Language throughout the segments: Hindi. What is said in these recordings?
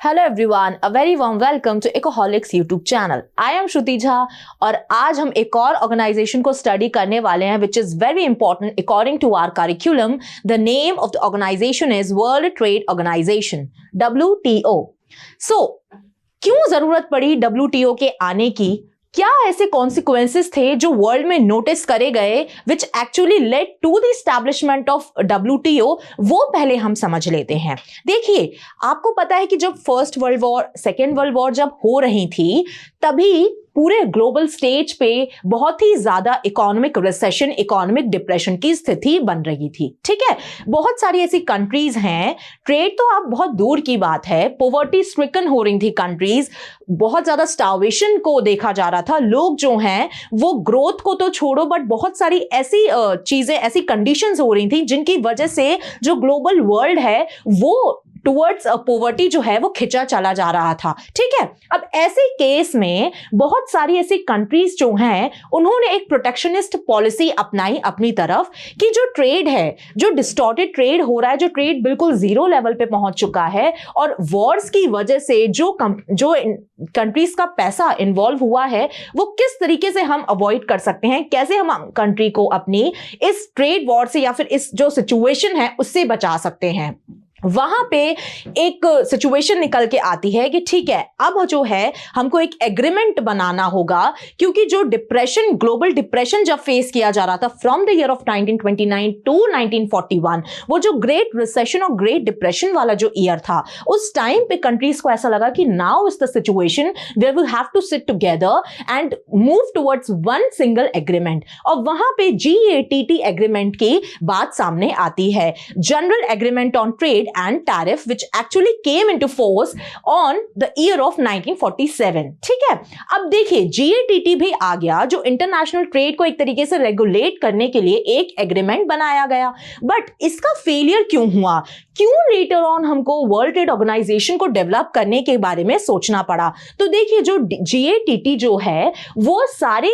Hello everyone, a very warm welcome to Ecoholics YouTube channel. I am Shruti Jha और आज हम एक और ऑर्गेनाइजेशन को स्टडी करने वाले हैं which is very important according to our curriculum. The name of the organization is World trade Organization, WTO। So क्यों जरूरत पड़ी WTO के आने की? क्या ऐसे कॉन्सिक्वेंसेस थे जो वर्ल्ड में नोटिस करे गए which actually led to the establishment of WTO? वो पहले हम समझ लेते हैं। देखिए, आपको पता है कि जब first world war, second world war जब हो रही थी, तभी पूरे ग्लोबल स्टेज पे बहुत ही ज्यादा इकोनॉमिक रिसेशन, इकोनॉमिक डिप्रेशन की स्थिति बन रही थी। ठीक है, बहुत सारी ऐसी कंट्रीज हैं, ट्रेड तो अब बहुत दूर की बात है, पॉवर्टी स्ट्रिकन हो रही थी कंट्रीज, बहुत ज्यादा स्टार्वेशन को देखा जा रहा था। लोग जो हैं वो ग्रोथ को तो छोड़ो, बट बहुत सारी ऐसी चीजें, ऐसी कंडीशंस हो रही थी जिनकी वजह से जो ग्लोबल वर्ल्ड है वो टुवर्ड्स पॉवर्टी जो है वो खिंचा चला जा रहा था। ठीक है, अब ऐसे केस में बहुत सारी ऐसी कंट्रीज जो हैं उन्होंने एक प्रोटेक्शनिस्ट पॉलिसी अपनाई अपनी तरफ कि जो ट्रेड है, जो डिस्टॉर्टेड ट्रेड हो रहा है, जो ट्रेड बिल्कुल जीरो लेवल पे पहुंच चुका है और वॉर्स की वजह से जो कंट्रीज का पैसा इन्वॉल्व हुआ है, वो किस तरीके से हम अवॉइड कर सकते हैं, कैसे हम कंट्री को अपनी इस ट्रेड वॉर से या फिर इस जो सिचुएशन है उससे बचा सकते हैं। वहां पे एक सिचुएशन निकल के आती है कि ठीक है, अब जो है हमको एक एग्रीमेंट बनाना होगा, क्योंकि जो डिप्रेशन, ग्लोबल डिप्रेशन जब फेस किया जा रहा था from the year of 1929 to 1941, वो जो ग्रेट रिसेशन और ग्रेट डिप्रेशन वाला जो ईयर था, उस टाइम पे कंट्रीज को ऐसा लगा कि now is the situation where we have to sit together and move towards one single agreement. और वहां पे GATT एग्रीमेंट की बात सामने आती है, general agreement on trade and tariff which actually came into force on the year of 1947। ठीक है, अब देखिए GATT भी आ गया, जो इंटरनेशनल ट्रेड को एक तरीके से रेगुलेट करने के लिए एक एग्रीमेंट बनाया गया। बट इसका फेलियर क्यों हुआ? क्यों लेटर ऑन हमको वर्ल्ड ट्रेड ऑर्गेनाइजेशन को डेवलप करने के बारे में सोचना पड़ा? तो देखिए, जो GATT जो है वो सारे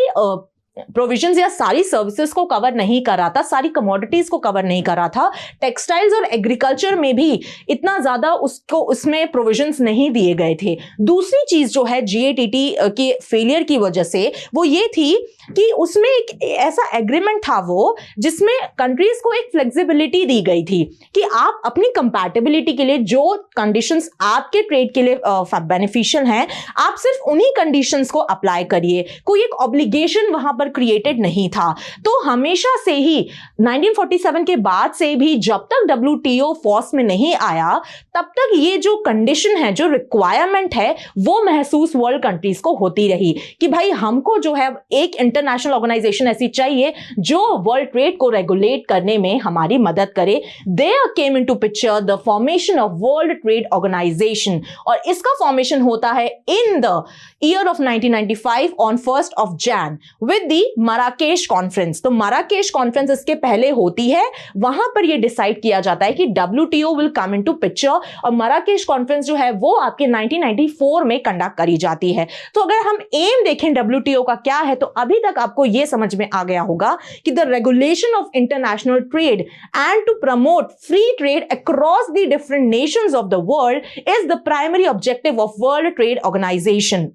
प्रोविजंस या सारी सर्विसेज को कवर नहीं कर रहा था, सारी कमोडिटीज को कवर नहीं कर रहा था। टेक्सटाइल्स और एग्रीकल्चर में भी इतना ज्यादा उसमें प्रोविजंस नहीं दिए गए थे। दूसरी चीज जो है GATT के फेलियर की वजह से, वो ये थी कि उसमें एक ऐसा एग्रीमेंट था वो जिसमें कंट्रीज को एक फ्लेक्सिबिलिटी दी गई थी कि आप अपनी कंपैटिबिलिटी के लिए जो कंडीशंस आपके ट्रेड के लिए बेनिफिशियल हैं, आप सिर्फ उन्हीं कंडीशंस को अप्लाई करिए। कोई एक ऑब्लिगेशन वहां पर क्रिएटेड नहीं था। तो हमेशा से ही 1947 के बाद से भी जब तक WTO फोर्स में नहीं आया, तब तक ये जो कंडीशन है, जो रिक्वायरमेंट है, वो महसूस वर्ल्ड कंट्रीज को होती रही कि भाई हमको जो है एक इंटरनेशनल ऑर्गेनाइजेशन ऐसी चाहिए जो वर्ल्ड ट्रेड को रेगुलेट करने में हमारी मदद करे। There came into picture the formation of world trade Organization, और इसका फॉर्मेशन होता है in the year of 1995 on 1st of Jan with the Marrakesh conference. तो मराकेश कॉन्फ्रेंस इसके पहले होती है, वहां पर यह डिसाइड किया जाता है कि WTO will come into picture, और मराकेश कॉन्फ्रेंस जो है वो आपके 1994 में कंडक्ट करी जाती है। तो अगर हम एम देखें WTO का क्या है, तो अभी तक आपको यह समझ में आ गया होगा कि the regulation of international trade and to promote free trade across the different nations of the world is the primary objective of world trade organisation,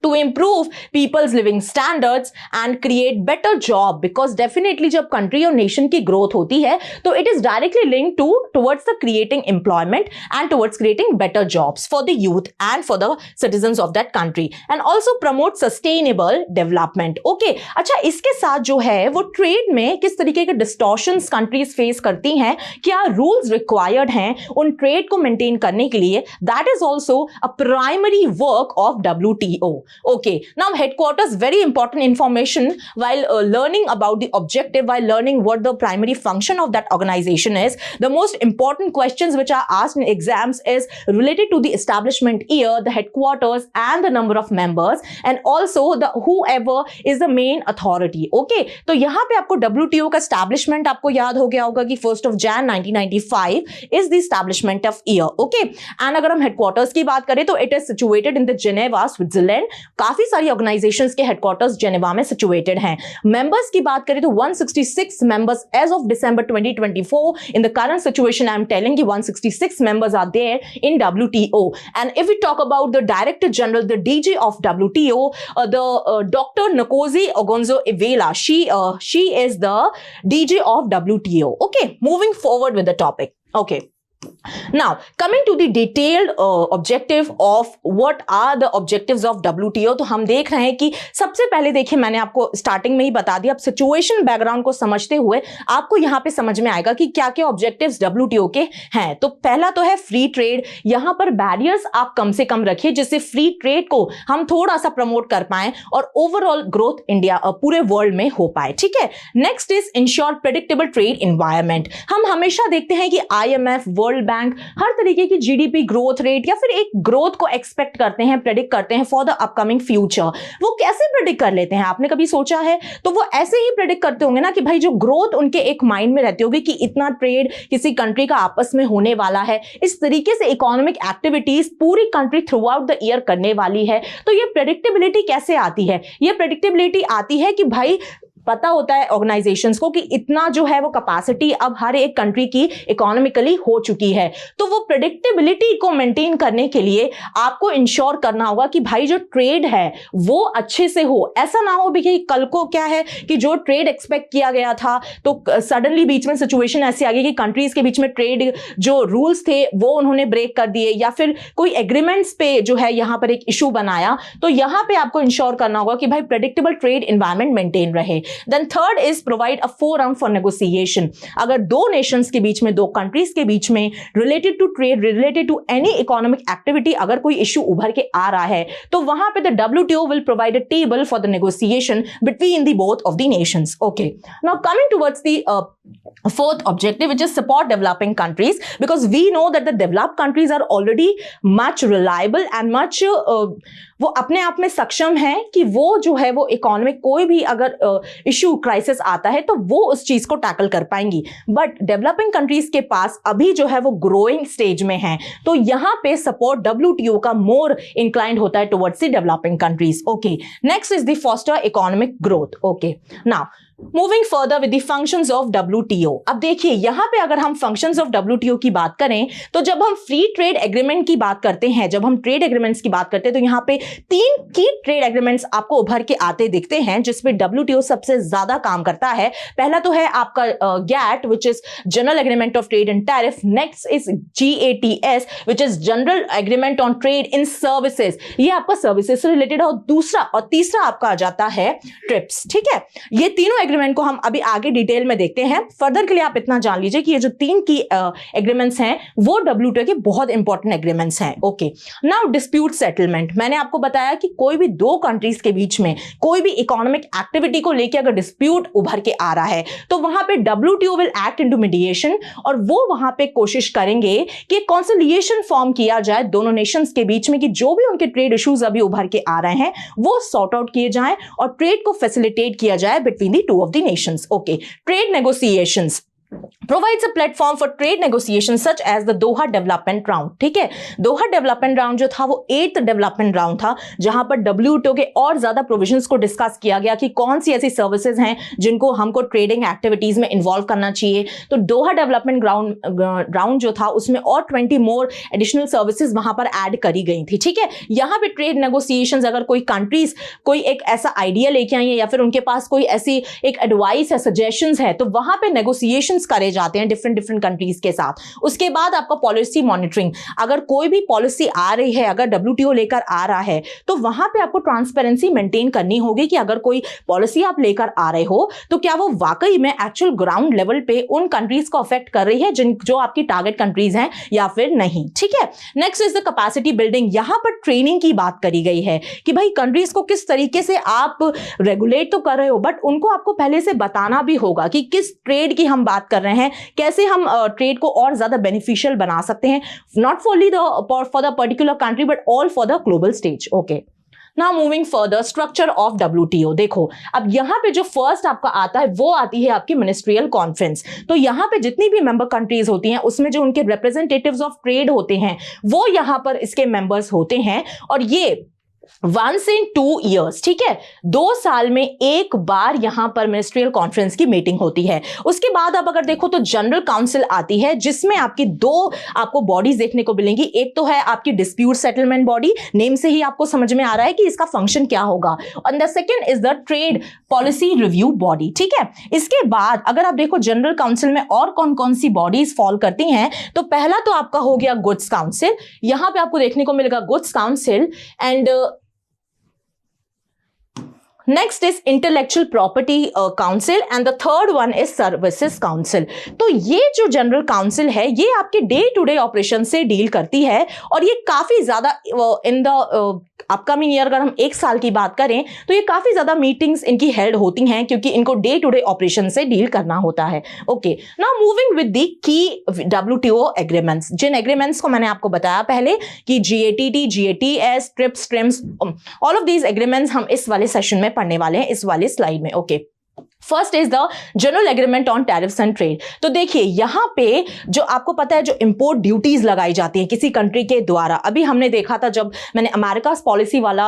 to improve people's living standards and create better job, because definitely जब country और nation की growth होती है तो it is directly linked towards the creating employment and towards creating better jobs for the youth and for the citizens of that country, and also promote sustainable development। Okay, अच्छा, इसके साथ जो है वो trade में किस तरीके के distortions countries face करती हैं, क्या rules required हैं उन trade को maintain करने के लिए, that is also a primary work of WTO। Okay, now headquarters, very important information while learning about the objective, while learning what the primary function of that organization is. The most important questions which are asked in exams is related to the establishment year, the headquarters and the number of members, and also the whoever is the main authority। Okay, तो यहाँ पे आपको WTO का establishment आपको याद हो गया होगा कि 1st of Jan 1995 is the establishment of year। Okay, and अगर हम headquarters की बात करें तो it is situated in the Geneva, Switzerland, काफी सारी ऑर्गेनाइजेशंस के हेडक्वार्टर्स जेनेवा में सिचुएटेड हैं। मेंबर्स की बात करें तो 166 members as of December 2024. In the current situation I am telling 166 members are there in WTO. And if we talk about the director general, the DG of WTO, Dr. Nkosi Ogonzo-Iweala, she is the DG of WTO. Okay, moving forward with the topic. Okay. Now, coming to the detailed objective of what are the objectives of WTO, तो हम देख रहे हैं कि सबसे पहले देखिए, मैंने आपको स्टार्टिंग में ही बता दिया। अब सिचुएशन बैकग्राउंड को समझते हुए आपको यहाँ पे समझ में आएगा कि क्या क्या ऑब्जेक्टिव्स WTO के हैं। तो पहला तो है फ्री ट्रेड। यहाँ पर बैरियर्स आप कम से कम रखिए जिससे फ्री ट्रेड को हम थोड़ा सा प्रमोट कर पाए और ओवरऑल ग्रोथ इंडिया पूरे वर्ल्ड में हो पाए। ठीक है। Next is ensure predictable trade environment. हम हमेशा देखते हैं कि IMF, वर्ल्ड बैंक हर तरीके की GDP ग्रोथ रेट या फिर एक ग्रोथ को एक्सपेक्ट करते हैं, प्रेडिक्ट करते हैं फॉर द अपकमिंग फ्यूचर। वो कैसे प्रेडिक्ट कर लेते हैं, आपने कभी सोचा है? तो वो ऐसे ही प्रेडिक्ट करते होंगे ना कि भाई जो ग्रोथ उनके एक माइंड में रहती होगी कि इतना ट्रेड किसी कंट्री का आपस में होने वाला है, इस तरीके से इकोनॉमिक एक्टिविटीज पूरी country through out the year करने वाली है। तो ये प्रेडिक्टेबिलिटी कैसे आती है? ये प्रेडिक्टेबिलिटी आती है कि भाई पता होता है ऑर्गेनाइजेशंस को कि इतना जो है वो कैपेसिटी अब हर एक कंट्री की इकोनॉमिकली हो चुकी है। तो वो प्रेडिक्टेबिलिटी को मेंटेन करने के लिए आपको इंश्योर करना होगा कि भाई जो ट्रेड है वो अच्छे से हो। ऐसा ना हो भी कि कल को क्या है कि जो ट्रेड एक्सपेक्ट किया गया था तो सडनली बीच में सिचुएशन ऐसी आ गई कि कंट्रीज के बीच में ट्रेड जो रूल्स थे वो उन्होंने ब्रेक कर दिए या फिर कोई एग्रीमेंट्स पे जो है यहां पर एक इशू बनाया। तो यहां पे आपको इंश्योर करना होगा कि भाई प्रेडिक्टेबल ट्रेड एनवायरनमेंट मेंटेन रहे। Then third is provide a forum for negotiation. अगर दो नेशंस के बीच में, दो कंट्रीज के बीच में related to trade, related to any economic activity अगर कोई इशू उभर के आ रहा है तो वहां पे the WTO will provide a table for the negotiation between the both of the Nations. Okay, now coming towards the fourth objective, which is support developing countries, because we know that the developed countries are already much reliable and much वो अपने आप में सक्षम है कि वो जो है वो इकोनॉमिक कोई भी अगर इशू क्राइसिस आता है तो वो उस चीज को टैकल कर पाएंगी। बट डेवलपिंग कंट्रीज के पास अभी जो है वो ग्रोइंग स्टेज में है, तो यहां पे सपोर्ट WTO का मोर इंक्लाइंड होता है towards the developing countries. Okay, next is the foster economic growth. Okay, now moving further with the functions of WTO। अब देखिए यहां पे अगर हम फंक्शंस ऑफ WTO की बात करें तो जब हम फ्री ट्रेड एग्रीमेंट की बात करते हैं, जब हम ट्रेड एग्रीमेंट्स की बात करते हैं तो यहां पे 3 की ट्रेड एग्रीमेंट्स आपको उभर के आते दिखते हैं जिसपे WTO सबसे ज्यादा काम करता है। पहला तो है आपका GATT which is general agreement of trade and tariff. Next is GATS which is general agreement on trade in services, ये आपका सर्विसेज से रिलेटेड है। और तीसरा आपका आ जाता है ट्रिप्स। ठीक है, ये तीनों एग्रीमेंट को हम अभी आगे डिटेल में देखते हैं। फर्दर के लिए आप इतना जान लीजिए कि ये जो 3 की एग्रीमेंट्स हैं वो WTO के बहुत इंपॉर्टेंट एग्रीमेंट्स हैं। Okay, now dispute settlement. मैंने आपको बताया कि कोई भी दो कंट्रीज के बीच में कोई भी इकोनॉमिक एक्टिविटी को लेकर अगर डिस्प्यूट उभर के आ रहा है तो वहां पे WTO will act into mediation और वो वहां पे कोशिश करेंगे कि कंसिलिएशन फॉर्म किया जाए दोनों नेशंस के बीच में कि जो भी उनके ट्रेड इश्यूज अभी उभर के आ रहे हैं वो सॉर्ट आउट किए जाएं और ट्रेड को फैसिलिटेट किया जाए between the two of the nations. Okay, trade negotiations provides a platform for trade negotiations such as the Doha Development Round। ठीक है, दोहा डेवलपमेंट राउंड जो था वो 8th डेवलपमेंट राउंड था जहां पर WTO के और ज्यादा प्रोविजंस को डिस्कस किया गया कि कौन सी ऐसी सर्विसेज हैं जिनको हमको ट्रेडिंग एक्टिविटीज में इन्वॉल्व करना चाहिए। तो दोहा डेवलपमेंट राउंड जो था उसमें और 20 मोर एडिशनल सर्विसेज वहां पर ऐड करी गई थी। ठीक है, यहां पे ट्रेड नेगोशिएशंस अगर कोई कंट्रीज कोई एक ऐसा आइडिया लेके आई है या फिर उनके पास कोई ऐसी एक एडवाइस है, सजेशंस है, तो वहां पे नेगोशिएशंस करे जाते हैं डिफरेंट कंट्रीज के साथ। उसके बाद आपका पॉलिसी मॉनिटरिंग, अगर कोई भी पॉलिसी आ रही है, अगर WTO लेकर आ रहा है तो वहां पे आपको ट्रांसपेरेंसी मेंटेन करनी होगी कि अगर कोई पॉलिसी आप लेकर आ रहे हो तो क्या वो वाकई में एक्चुअल ग्राउंड लेवल पे उन कंट्रीज को अफेक्ट कर रही है जो आपकी टारगेट कंट्रीज हैं या फिर नहीं। ठीक है, next is the capacity building. यहां पर ट्रेनिंग की बात करी गई है कि भाई कंट्रीज को किस तरीके से आप रेगुलेट तो कर रहे हो बट उनको आपको पहले से बताना भी होगा कि किस ट्रेड की हम बात कर रहे हैं, कैसे हम ट्रेड को और ज्यादा बेनिफिशियल बना सकते हैं, not for the particular country but all for the global stage. Okay, now moving further, structure of WTO। देखो अब यहां पे जो फर्स्ट आपका आता है वो आती है आपकी मिनिस्ट्रियल कॉन्फ्रेंस। तो यहां पे जितनी भी मेंबर कंट्रीज होती हैं उसमें जो उनके रिप्रेजेंटेटिव्स ऑफ ट्रेड होते हैं वो यहां पर इसके मेंबर्स होते हैं और ये वंस इन 2 years, ठीक है, 2 साल में एक बार यहां पर मिनिस्ट्रियल कॉन्फ्रेंस की मीटिंग होती है। उसके बाद आप अगर देखो तो जनरल काउंसिल आती है, जिसमें आपकी 2 आपको बॉडीज देखने को मिलेंगी। एक तो है आपकी डिस्प्यूट सेटलमेंट बॉडी, नेम से ही आपको समझ में आ रहा है कि इसका फंक्शन क्या होगा, and the second is the trade policy review body, ठीक है। इसके बाद अगर आप देखो जनरल काउंसिल में और कौन कौन सी बॉडीज फॉल करती हैं, तो पहला तो आपका हो गया गुड्स काउंसिल, यहां पे आपको देखने को मिलेगा goods council, and next is intellectual property council and the third one is services council। तो ये जो जनरल काउंसिल है ये आपके डे टू डे ऑपरेशन से डील करती है, और ये काफी ज्यादा इन द अपकमिंग ईयर अगर हम 1 साल की बात करें तो ये काफी ज्यादा मीटिंग्स इनकी हेल्ड होती हैं, क्योंकि इनको डे टू डे ऑपरेशन से डील करना होता है। Okay, now moving with the key WTO agreements, जिन एग्रीमेंट्स को मैंने आपको बताया पहले कि GATT, GATS, TRIPS, TRIMS, all of these agreements हम इस वाले सेशन में पढ़ने वाले हैं, इस वाले स्लाइड में। Okay, first is the general agreement on tariffs and trade. तो देखिए यहां पे जो आपको पता है जो इंपोर्ट ड्यूटीज लगाई जाती है किसी कंट्री के द्वारा, अभी हमने देखा था जब मैंने अमेरिका पॉलिसी वाला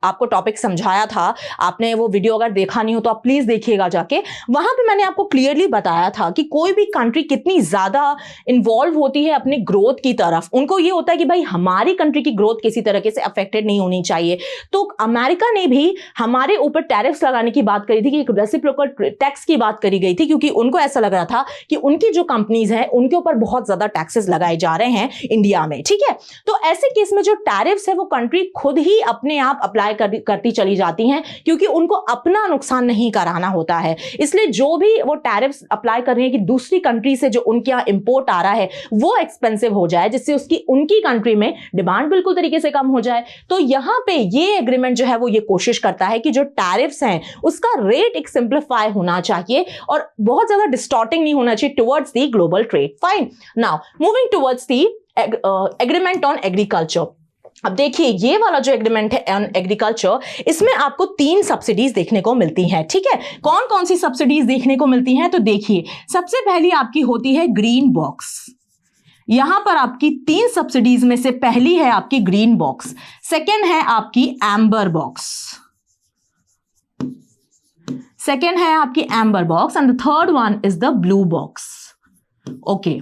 आपको टॉपिक समझाया था, आपने वो वीडियो अगर देखा नहीं हो तो आप प्लीज देखिएगा जाके, वहां पे मैंने आपको क्लियरली बताया था कि कोई भी कंट्री कितनी ज्यादा इन्वॉल्व होती है अपनी ग्रोथ की तरफ। उनको ये होता है कि भाई हमारी कंट्री की ग्रोथ किसी तरीके से अफेक्टेड नहीं होनी चाहिए। तो अमेरिका ने भी हमारे ऊपर टैरिफ्स लगाने की बात करी थी, कि रेसिप्रोकल टैक्स की बात करी गई थी, क्योंकि उनको ऐसा लग रहा था कि उनकी जो कंपनीज हैं उनके ऊपर बहुत ज्यादा टैक्सेस लगाए जा रहे हैं इंडिया में, ठीक है। तो ऐसे केस में जो टैरिफ्स है वो कंट्री खुद ही अपने आप अप्लाई करती चली जाती हैं, क्योंकि उनको अपना नुकसान नहीं कराना होता है। इसलिए जो भी वो टैरिफ्स अप्लाई कर रही है कि दूसरी कंट्री से जो उनके यहाँ इंपोर्ट आ रहा है वो एक्सपेंसिव हो जाए, जिससे उसकी उनकी कंट्री में डिमांड बिल्कुल तरीके से कम हो जाए। तो यहां पे ये एग्रीमेंट जो है वो ये कोशिश करता है कि जो टैरिफ्स हैं उसका रेट एक सिंप्लीफाई होना चाहिए और बहुत ज्यादा डिस्टॉर्टिंग नहीं होना चाहिए towards the global trade. Fine, now moving towards the agreement on agriculture. अब देखिए ये वाला जो एग्रीमेंट है ऑन एग्रीकल्चर, इसमें आपको 3 सब्सिडीज देखने को मिलती हैं, ठीक है। कौन कौन सी सब्सिडीज देखने को मिलती हैं, तो देखिए सबसे पहली आपकी होती है ग्रीन बॉक्स। यहां पर आपकी 3 सब्सिडीज में से पहली है आपकी ग्रीन बॉक्स, सेकेंड है आपकी एम्बर बॉक्स, सेकेंड है आपकी amber box, and the third one is the blue box. Okay,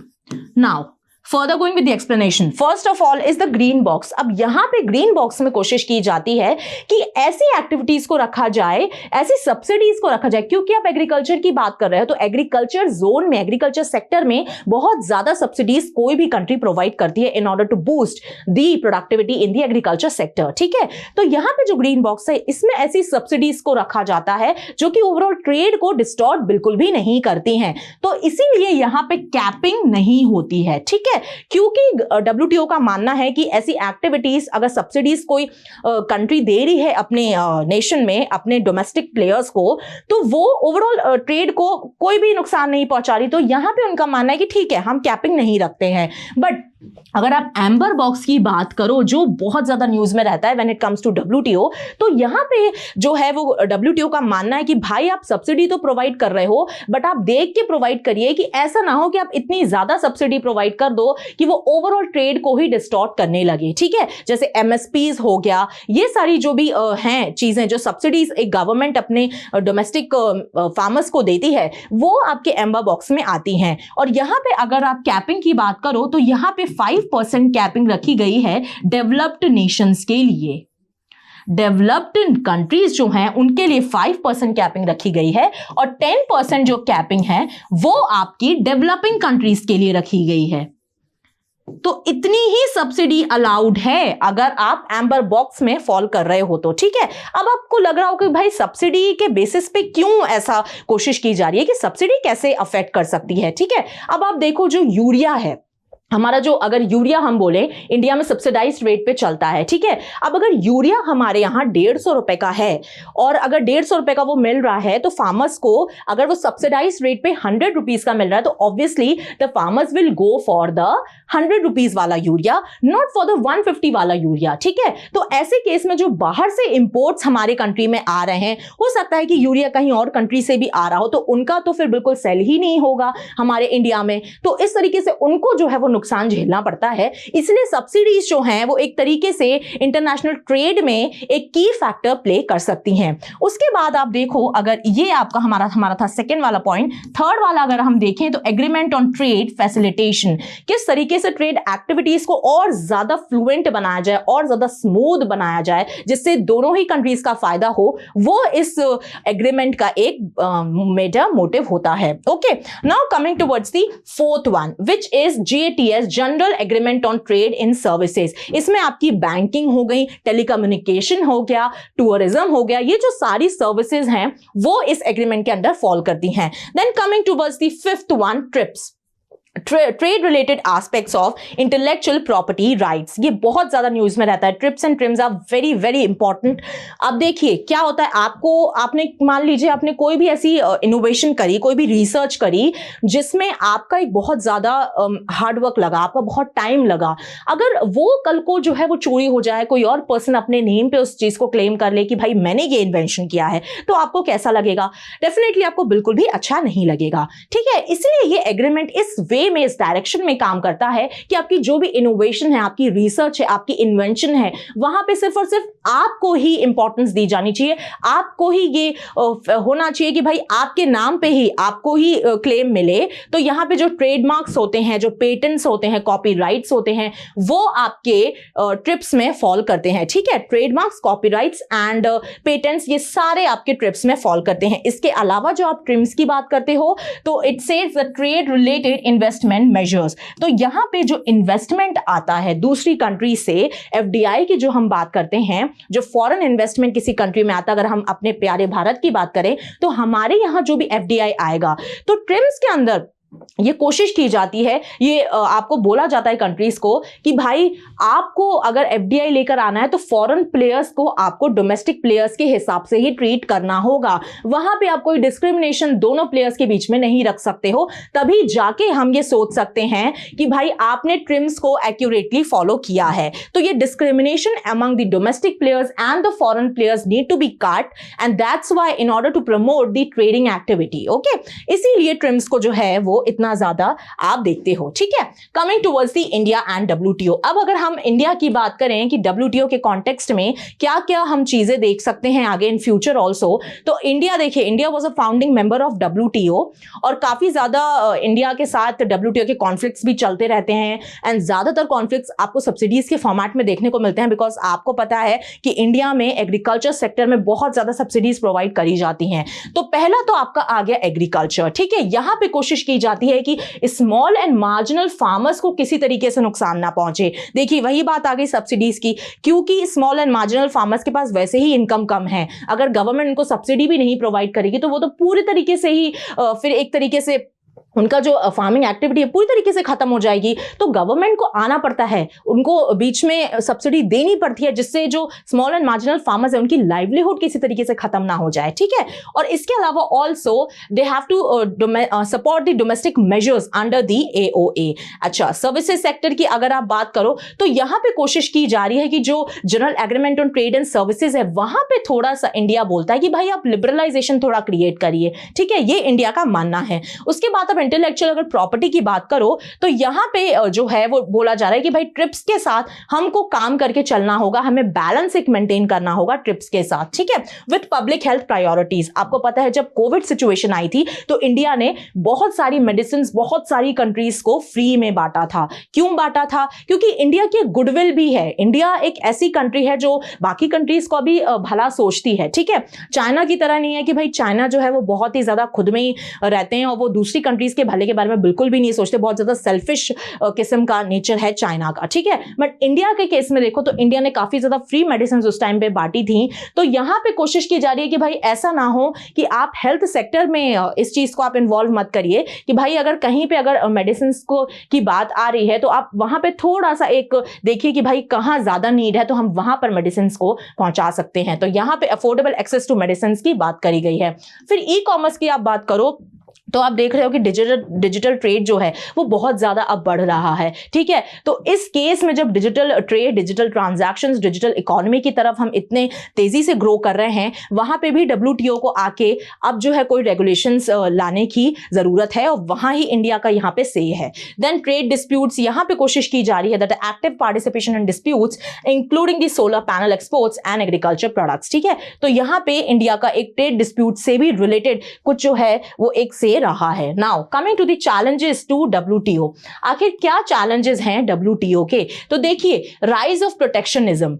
now further going with the explanation, first of all is the green box. अब यहां पे ग्रीन बॉक्स में कोशिश की जाती है कि ऐसी एक्टिविटीज को रखा जाए, ऐसी सब्सिडीज को रखा जाए, क्योंकि आप एग्रीकल्चर की बात कर रहे हो तो एग्रीकल्चर जोन में, एग्रीकल्चर सेक्टर में बहुत ज्यादा सब्सिडीज कोई भी कंट्री प्रोवाइड करती है in order to boost the productivity in the agriculture sector, ठीक है। तो यहां पे जो ग्रीन बॉक्स है इसमें ऐसी सब्सिडीज को रखा जाता है जो कि ओवरऑल ट्रेड को डिस्टॉर्ट बिल्कुल भी नहीं करती हैं। तो इसीलिए यहां पे कैपिंग नहीं होती है, ठीक है, क्योंकि WTO का मानना है कि ऐसी एक्टिविटीज अगर सब्सिडीज कोई कंट्री दे रही है अपने नेशन में, अपने डोमेस्टिक प्लेयर्स को, तो वो ओवरऑल ट्रेड को कोई भी नुकसान नहीं पहुंचा रही। तो यहां पे उनका मानना है कि ठीक है हम कैपिंग नहीं रखते हैं। बट अगर आप एम्बर बॉक्स की बात करो जो बहुत ज्यादा न्यूज में रहता है when it comes to WTO, तो यहां पे जो है वो WTO का मानना है कि भाई आप सब्सिडी तो प्रोवाइड कर रहे हो, बट आप देख के प्रोवाइड करिए कि ऐसा ना हो कि आप इतनी ज्यादा सब्सिडी प्रोवाइड कर दो कि वो ओवरऑल ट्रेड को ही डिस्टॉर्ट करने लगे, ठीक है। जैसे MSPs हो गया, ये सारी जो भी हैं चीजें जो सब्सिडीज एक गवर्नमेंट अपने डोमेस्टिक फार्मर्स को देती है वो आपके एम्बर बॉक्स में आती हैं। और यहां पे अगर आप कैपिंग की बात करो तो यहां पे 5% कैपिंग रखी गई है डेवलप्ड नेशंस के लिए। डेवलप्ड कंट्रीज जो हैं उनके लिए 5% कैपिंग रखी गई है, और 10% जो कैपिंग है वो आपकी डेवलपिंग कंट्रीज के लिए रखी गई है। तो इतनी ही सब्सिडी अलाउड है अगर आप एम्बर बॉक्स में फॉल कर रहे हो तो, ठीक है। अब आपको लग रहा हो कि भाई सब्सिडी के बेसिस पे क्यों ऐसा कोशिश की जा रही है, कि सब्सिडी कैसे अफेक्ट कर सकती है, ठीक है। अब आप देखो जो यूरिया है हमारा, जो अगर यूरिया हम बोले इंडिया में सब्सिडाइज्ड रेट पे चलता है, ठीक है। अब अगर यूरिया हमारे यहाँ 150 रुपए का है और अगर 150 रुपए का वो मिल रहा है, तो फार्मर्स को अगर वो सब्सिडाइज्ड रेट पे 100 रुपीज का मिल रहा है, तो obviously the farmers will go for the 100 rupees वाला यूरिया, नॉट फॉर द 150 वाला यूरिया, ठीक है। तो ऐसे केस में जो बाहर से इंपोर्ट्स हमारे कंट्री में आ रहे हैं, हो सकता है कि यूरिया कहीं और कंट्री से भी आ रहा हो, तो उनका तो फिर बिल्कुल सेल ही नहीं होगा हमारे इंडिया में। तो इस तरीके से उनको जो है वो नुकसान झेलना पड़ता है। इसलिए सब्सिडीज जो हैं वो एक तरीके से इंटरनेशनल ट्रेड में एक की फैक्टर प्ले कर सकती हैं। उसके बाद आप देखो, अगर ये आपका हमारा था सेकेंड वाला पॉइंट, थर्ड वाला अगर हम देखें तो एग्रीमेंट ऑन ट्रेड फैसिलिटेशन, किस तरीके से ट्रेड एक्टिविटीज को और ज्यादा फ्लुएंट बनाया जाए और ज्यादा स्मूथ बनाया जाए जिससे दोनों ही कंट्रीज का फायदा हो, वो इस एग्रीमेंट का एक मेजर मोटिव होता है। Okay, now coming towards the fourth one which is JATS, general agreement on trade in services. इसमें आपकी बैंकिंग हो गई, टेलीकम्युनिकेशन हो गया, टूरिज्म हो गया, ये जो सारी सर्विसेज हैं वो इस एग्रीमेंट के अंदर फॉल करती हैं। Then coming towards the fifth one, TRIPS, trade related aspects of intellectual property rights. ये बहुत ज्यादा न्यूज में रहता है। TRIPS and TRIMS are very very important. अब देखिए क्या होता है, आपने मान लीजिए आपने कोई भी ऐसी इनोवेशन करी, कोई भी रिसर्च करी जिसमें आपका एक बहुत ज्यादा हार्डवर्क लगा, आपका बहुत टाइम लगा, अगर वो कल को जो है वो चोरी हो जाए, कोई और पर्सन अपने नेम पे उस चीज को क्लेम कर ले कि भाई मैंने ये इन्वेंशन किया है, तो आपको कैसा लगेगा? डेफिनेटली आपको बिल्कुल भी अच्छा नहीं लगेगा। ठीक है, इसलिए ये एग्रीमेंट इस वे में, इस डायरेक्शन में काम करता है कि आपकी जो भी इनोवेशन है, आपकी रिसर्च है, आपकी इन्वेंशन है, वहां पे सिर्फ और सिर्फ आपको ही इंपॉर्टेंस दी जानी चाहिए, आपको ही ये होना चाहिए कि भाई आपके नाम पे ही आपको ही क्लेम मिले। तो यहां पे जो ट्रेडमार्क्स होते हैं, जो पेटेंट्स होते हैं, कॉपीराइट्स होते हैं, वो आपके ट्रिप्स में फॉल करते हैं। ठीक है, ट्रेडमार्क्स, कॉपीराइट्स एंड पेटेंट्स, ये सारे आपके ट्रिप्स में फॉल करते हैं। इसके अलावा जो आप ट्रिम्स की बात करते हो तो it says the trade related investment measures. तो यहां पे जो इन्वेस्टमेंट आता है दूसरी कंट्री से, FDI की जो हम बात करते हैं, जो फॉरेन इन्वेस्टमेंट किसी कंट्री में आता, अगर हम अपने प्यारे भारत की बात करें तो हमारे यहां जो भी FDI आएगा, तो ट्रिम्स के अंदर ये कोशिश की जाती है, ये आपको बोला जाता है कंट्रीज को कि भाई आपको अगर FDI लेकर आना है तो फॉरेन प्लेयर्स को आपको डोमेस्टिक प्लेयर्स के हिसाब से ही ट्रीट करना होगा। वहां पे आप कोई डिस्क्रिमिनेशन दोनों प्लेयर्स के बीच में नहीं रख सकते हो, तभी जाके हम ये सोच सकते हैं कि भाई आपने ट्रिम्स को एक्यूरेटली फॉलो किया है। तो ये discrimination among the domestic players and the foreign players need to be cut, and that's why in order to promote the trading activity. Okay, इसीलिए ट्रिम्स को जो है वो इतना ज्यादा आप देखते हो। ठीक है, coming towards the India and WTO। अब अगर हम इंडिया की बात करें कि WTO के कॉन्टेक्स्ट में क्या क्या हम चीजें देख सकते हैं आगे इन फ्यूचर ऑल्सो, तो इंडिया देखिए, India was a founding member of WTO और काफी ज्यादा इंडिया के साथ WTO के कॉन्फ्लिक्ट्स भी चलते रहते हैं, एंड ज्यादातर कॉन्फ्लिक्ट्स आपको सब्सिडीज के फॉर्मेट में देखने को मिलते हैं, बिकॉज आपको पता है कि इंडिया में एग्रीकल्चर सेक्टर में बहुत ज्यादा सब्सिडीज प्रोवाइड करी जाती हैं। तो पहला तो आपका आ गया एग्रीकल्चर। ठीक है, यहां पे कोशिश की जाती है कि स्मॉल एंड मार्जिनल फार्मर्स को किसी तरीके से नुकसान ना पहुंचे। देखिए वही बात आ गई सब्सिडीज की, क्योंकि स्मॉल एंड मार्जिनल फार्मर्स के पास वैसे ही इनकम कम है, अगर गवर्नमेंट उनको सब्सिडी भी नहीं प्रोवाइड करेगी तो वो तो पूरी तरीके से ही फिर एक तरीके से उनका जो फार्मिंग एक्टिविटी है पूरी तरीके से खत्म हो जाएगी। तो गवर्नमेंट को आना पड़ता है, उनको बीच में सब्सिडी देनी पड़ती है, जिससे जो स्मॉल एंड मार्जिनल फार्मर्स है उनकी लाइवलीहुड किसी तरीके से खत्म ना हो जाए। ठीक है, और इसके अलावा also they have to support the domestic measures under the AOA। अच्छा, सर्विसेज सेक्टर की अगर आप बात करो तो यहां पे कोशिश की जा रही है कि जो general agreement on trade and services है वहां पे थोड़ा सा इंडिया बोलता है कि भाई आप लिबरलाइजेशन थोड़ा क्रिएट करिए। ठीक है, ये इंडिया का मानना है। उसके बाद इंटेलेक्चुअल अगर प्रॉपर्टी की बात करो तो यहां पे जो है वो बोला जा रहा है कि भाई ट्रिप्स के साथ हमको काम करके चलना होगा, हमें बैलेंस एक मेंटेन करना होगा ट्रिप्स के साथ। ठीक है, विद पब्लिक हेल्थ प्रायोरिटीज। आपको पता है जब कोविड सिचुएशन आई थी तो इंडिया ने बहुत सारी मेडिसिन बहुत सारी कंट्रीज को फ्री में बांटा था। क्यों बांटा था? क्योंकि इंडिया की गुडविल भी है। इंडिया एक ऐसी कंट्री है जो बाकी कंट्रीज को भी भला सोचती है। ठीक है, चाइना की तरह नहीं है कि भाई चाइना जो है वो बहुत ही ज्यादा खुद में ही रहते हैं और वो दूसरी कंट्रीज के भले के बारे में बिल्कुल भी नहीं सोचते, बहुत ज्यादा सेल्फिश किस्म का नेचर है चाइना का। ठीक है, बट इंडिया के केस में देखो तो इंडिया ने काफी ज्यादा फ्री मेडिसिन उस टाइम पे बांटी थी। तो यहां पे कोशिश की जा रही है कि भाई ऐसा ना हो कि आप हेल्थ सेक्टर में इस चीज को आप इन्वॉल्व मत करिए, कि भाई अगर कहीं पे अगर मेडिसिन को की बात आ रही है तो आप वहां पे थोड़ा सा एक देखिए कि भाई कहां ज्यादा नीड है तो हम वहां पर मेडिसिन को पहुंचा सकते हैं। तो यहां पे अफोर्डेबल एक्सेस टू मेडिसिन की बात करी गई है। फिर ई कॉमर्स की आप बात करो तो आप देख रहे हो कि डिजिटल ट्रेड जो है वो बहुत ज्यादा अब बढ़ रहा है, ठीक है। तो इस केस में जब digital trade, digital transactions, digital economy की तरफ हम इतने तेजी से ग्रो कर रहे हैं, वहां पे भी WTO को आके अब जो है कोई रेगुलेशंस लाने की जरूरत है, और वहां ही इंडिया का यहाँ पे से है। देन ट्रेड डिस्प्यूट्स, यहाँ पे कोशिश की जा रही है that active participation in disputes including the solar panel exports and agriculture products, ठीक है। तो यहाँ पे इंडिया का एक ट्रेड डिस्प्यूट से भी रिलेटेड कुछ जो है वो एक से रहा है। Now coming to the challenges to WTO, आखिर क्या चैलेंजेस हैं WTO के? तो देखिए, राइज ऑफ प्रोटेक्शनिज्म,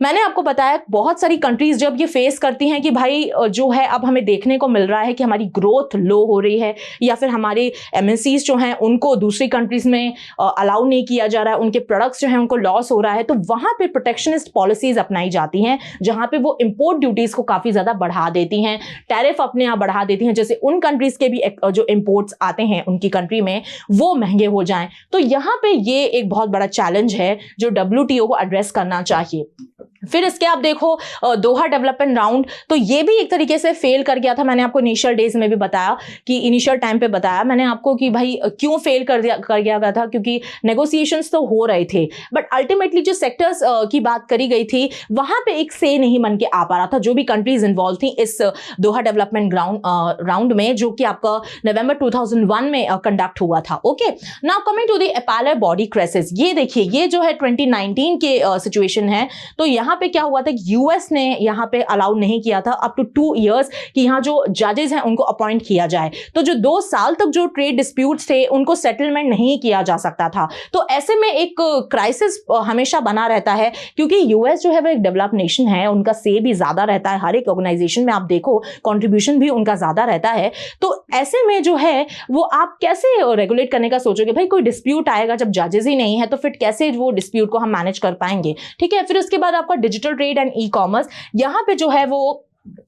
मैंने आपको बताया बहुत सारी कंट्रीज जब ये फेस करती हैं कि भाई जो है अब हमें देखने को मिल रहा है कि हमारी ग्रोथ लो हो रही है, या फिर हमारे MNCs जो हैं उनको दूसरी कंट्रीज में अलाउ नहीं किया जा रहा है, उनके प्रोडक्ट्स जो हैं उनको लॉस हो रहा है, तो वहां पे प्रोटेक्शनिस्ट पॉलिसीज अपनाई जाती हैं, जहां पे वो इंपोर्ट ड्यूटीज को काफी ज्यादा बढ़ा देती हैं, टैरिफ अपने आप बढ़ा देती हैं, जैसे उन कंट्रीज के भी जो इंपोर्ट्स आते हैं उनकी कंट्री में वो महंगे हो जाएं। तो यहाँ पे ये एक बहुत बड़ा चैलेंज है जो WTO को एड्रेस करना चाहिए। फिर इसके आप देखो दोहा डेवलपमेंट राउंड, तो ये भी एक तरीके से फेल कर गया था। मैंने आपको इनिशियल डेज में भी बताया कि इनिशियल टाइम पे बताया मैंने आपको कि भाई क्यों फेल कर गया था, क्योंकि नेगोशिएशंस तो हो रहे थे, बट अल्टीमेटली जो सेक्टर्स की बात करी गई थी वहां पे एक से नहीं बन के आ पा रहा था, जो भी कंट्रीज इन्वॉल्व थी इस दोहा डेवलपमेंट राउंड में, जो कि आपका नवंबर 2001 में कंडक्ट हुआ था। Okay, now coming to the appellate body crisis, ये देखिए ये जो है 2019 के सिचुएशन है। तो यहाँ पे क्या हुआ था, यूएस ने यहाँ पे अलाउ नहीं किया था अप टू 2 इयर्स कि यहाँ जो जजेस हैं उनको अपॉइंट किया जाए, तो जो 2 साल तक जो ट्रेड डिस्प्यूट्स थे उनको सेटलमेंट नहीं किया जा सकता था। तो ऐसे में एक क्राइसिस हमेशा बना रहता है, क्योंकि यूएस जो है वो एक डेवलप नेशन है, उनका से भी ज्यादा रहता है, हर एक ऑर्गेनाइजेशन में आप देखो कंट्रीब्यूशन भी उनका ज्यादा रहता है। तो ऐसे में जो है वो आप कैसे रेगुलेट करने का सोचोगे, भाई कोई डिस्प्यूट आएगा जब जजेस ही नहीं है तो फिर कैसे वो डिस्प्यूट को हम मैनेज कर पाएंगे, ठीक है। फिर उसके बाद आपका डिजिटल ट्रेड एंड ई-कॉमर्स, यहां पे जो है वो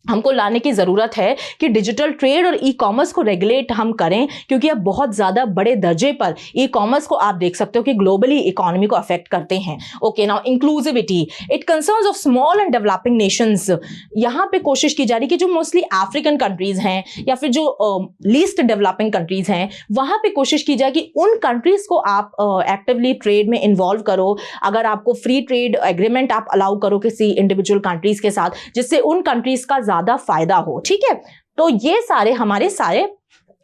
हमको लाने की जरूरत है कि डिजिटल ट्रेड और ई कॉमर्स को रेगुलेट हम करें, क्योंकि अब बहुत ज्यादा बड़े दर्जे पर ई कॉमर्स को आप देख सकते हो कि ग्लोबली इकोनॉमी को अफेक्ट करते हैं। Okay, now inclusivity, it concerns of small and developing Nations, यहां पे कोशिश की जा रही है कि जो मोस्टली अफ्रीकन कंट्रीज हैं या फिर जो लीस्ट डेवलपिंग कंट्रीज हैं वहां पे कोशिश की जाए कि उन कंट्रीज को आप एक्टिवली ट्रेड में इन्वॉल्व करो। अगर आपको फ्री ट्रेड एग्रीमेंट आप अलाउ करो किसी इंडिविजुअल कंट्रीज के साथ, जिससे उन कंट्रीज का ज्यादा फायदा हो, ठीक है। तो ये सारे हमारे सारे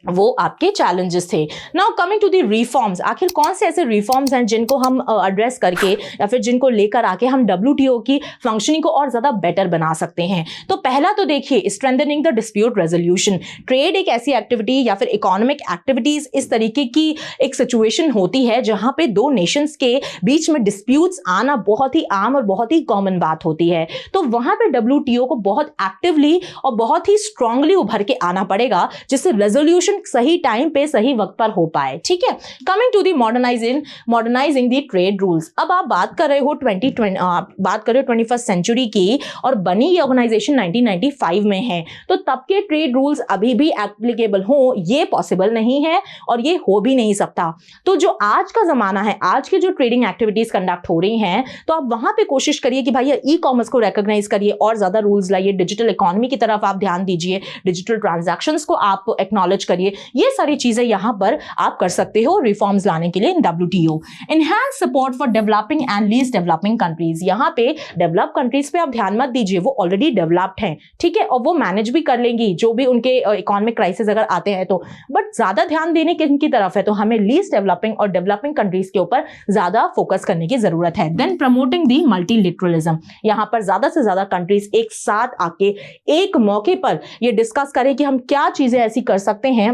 वो आपके चैलेंजेस थे। Now coming to the reforms, आखिर कौन से ऐसे रिफॉर्म्स हैं जिनको हम एड्रेस करके या फिर जिनको लेकर आके हम WTO की फंक्शनिंग को और ज्यादा बेटर बना सकते हैं। तो पहला तो देखिए, strengthening the dispute resolution. Trade एक ऐसी एक्टिविटी या फिर इकोनॉमिक एक्टिविटीज इस तरीके की एक सिचुएशन होती है जहां पे 2 नेशंस के बीच में डिस्प्यूट्स आना बहुत ही आम और बहुत ही कॉमन बात होती है। तो वहां पे WTO को बहुत एक्टिवली और बहुत ही स्ट्रांगली उभर के आना पड़ेगा, जिससे रेजोल्यूशन सही टाइम पे सही वक्त पर हो पाए, ठीक है। Coming to the modernising the trade rules, अब आप बात कर रहे हो 21st सेंचुरी की, और बनी ये ऑर्गेनाइजेशन 1995 में है, तो तब के ट्रेड रूल्स अभी भी एप्लीकेबल हो ये पॉसिबल नहीं है और ये हो भी नहीं सकता। तो जो आज का जमाना है, आज के जो ट्रेडिंग एक्टिविटीज कंडक्ट हो रही हैं, तो आप वहां पे कोशिश करिए कि भाई ई कॉमर्स को रिकॉग्नाइज करिए और ज्यादा रूल्स लाइए, डिजिटल इकोनॉमी की तरफ आप ध्यान दीजिए, डिजिटल ट्रांजैक्शंस को आप एक्नॉलेज करिए। ये सारी चीजें यहां पर आप कर सकते हो रिफॉर्म्स लाने के लिए इन WTO। Enhance support for developing and least developing countries, यहां पे डेवलप कंट्रीज पे आप ध्यान मत दीजिए, वो ऑलरेडी डेवलप्ड हैं, ठीक है, और वो मैनेज भी कर लेंगी जो भी उनके इकोनॉमिक क्राइसिस अगर आते हैं तो। बट ज्यादा ध्यान देने की तरफ है, तो हमें लीस्ट डेवलपिंग और डेवलपिंग कंट्रीज के ऊपर ज्यादा फोकस करने की जरूरत है। देन प्रमोटिंग दी मल्टीलिटरलिज्म, यहां पर ज्यादा से ज्यादा कंट्रीज एक साथ आके एक मौके पर ये डिस्कस करें कि हम क्या चीजें ऐसी कर सकते हैं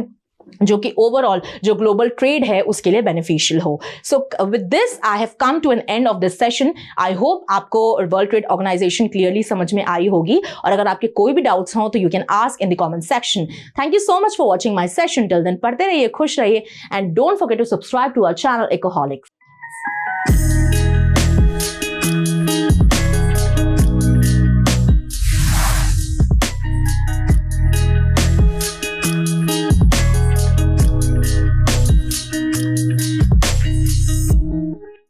जो कि ओवरऑल जो ग्लोबल ट्रेड है उसके लिए बेनिफिशियल हो। So with this I have come to an end of this session. I hope आपको वर्ल्ड ट्रेड ऑर्गेनाइजेशन क्लियरली समझ में आई होगी, और अगर आपके कोई भी डाउट्स हो तो you can ask in the comment section. Thank you so much for watching my session. Till then पढ़ते रहिए, खुश रहिए, and don't forget to subscribe to our channel एकोहॉलिक्स।